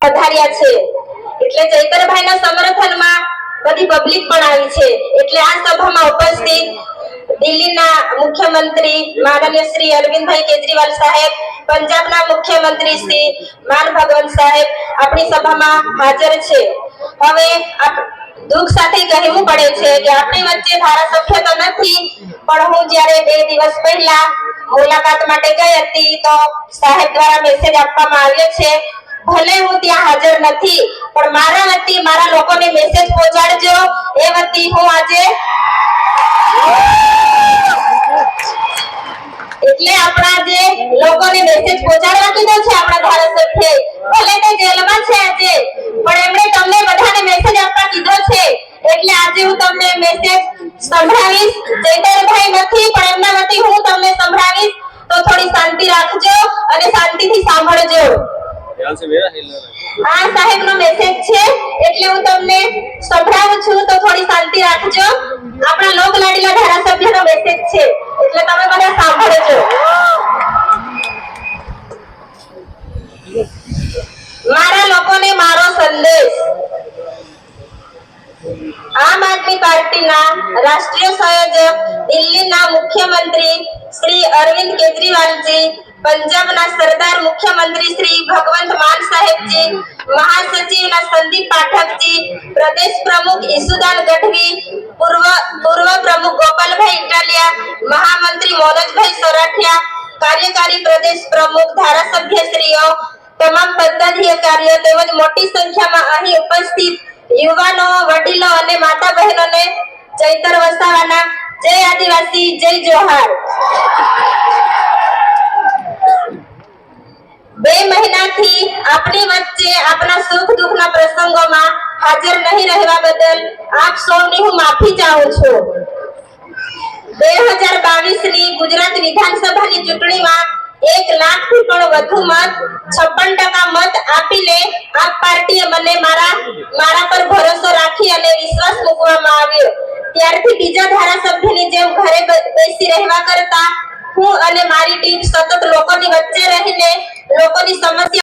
પધાર્યા છે એટલે ચૈતરભાઈના સમર્થનમાં બધી પબ્લિક પણ આવી છે એટલે આ સભામાં ઉપસ્થિત દિલ્હીના મુખ્યમંત્રી માનનીય શ્રી અરવિંદભાઈ કેજરીવાલ સાહેબ, પંજાબના મુખ્યમંત્રી શ્રી માન ભગવંત સાહેબ આપણી સભામાં હાજર છે। હવે દુઃખ સાથે કહેવું પડે છે કે આપણી વચ્ચે ધારાસભ્ય તો નથી, પણ હું જ્યારે 2 દિવસ પહેલા મુલાકાત માટે ગઈ હતી તો સાહેબ દ્વારા મેસેજ આપવામાં આવ્યો છે, ભલે હું ત્યાં હાજર નથી પણ મારા વતી મારા લોકોને મેસેજ પહોંચાડજો, એ વતી હું આજે એટલે આપણા જે લોકોને મેસેજ પહોંચાડવા કીધો છે આપણા ધારાસભ્ય, ભલે તે જેલમાં છે આજે, પણ એમણે તમને બધાને મેસેજ આપવા કીધો છે એટલે આજે હું તમને મેસેજ સંભળાવીશ। ચૈતરભાઈ નથી પણ એમના વતી હું તમને સંભળાવીશ, તો થોડી શાંતિ રાખજો અને શાંતિથી સાંભળજો। આ સાહેબનો મેસેજ છે એટલે હું તમને સંભળાવું છું, તો થોડી શાંતિ રાખજો। આપણા લોક લાડીલા ધારાસભ્યનો મેસેજ છે એટલે તમે બધા સાંભળજો। મારા લોકોને મારો સંદેશ। આમ આદમી પાર્ટીના રાષ્ટ્રીય સંયોજક દિલ્હીના મુખ્યમંત્રી શ્રી અરવિંદ કેજરીવાલજી, પંજાબના સરદાર મુખ્યમંત્રી શ્રી ભગવંત માન સાહેબજી, મહાસચિવના સંદીપ પાઠકજી, પ્રદેશ પ્રમુખ ઈસુદાન ગઢવી, પૂર્વ પ્રમુખ ગોપાલભાઈ ઇટાલિયા, મહામંત્રી મોનોજભાઈ સોરઠિયા, કાર્યકારી પ્રદેશ પ્રમુખ, ધારાસભ્યશ્રીઓ, તમામ પદાધિકારીઓ તેમજ મોટી સંખ્યામાં અહીં ઉપસ્થિત યુવાનો, વડીલો અને માતા બહેનોને ચૈતર વસાવાના જય આદિવાસી, જય જોહાર। 2 મહિનાથી આપની વચ્ચે આપના સુખ દુઃખના પ્રસંગોમાં હાજર નહીં રહેવા બદલ આપ સૌની હું માફી ચાહું છું। 2022ની ગુજરાત વિધાનસભાની ચૂંટણીમાં 1 લાખથી પણ વધુ મત, 56% મત આપીને આપ પાર્ટીએ મને મારા પર ભરોસો રાખી અને વિશ્વાસ મૂકવામાં આવ્યો। ત્યારથી બીજા ધારાસભ્યની જેમ ઘરે બેસી રહેવા કરતા હું અને મારી ટીમ સતત લોકોની વચ્ચે રહીને લોકોની સમસ્યા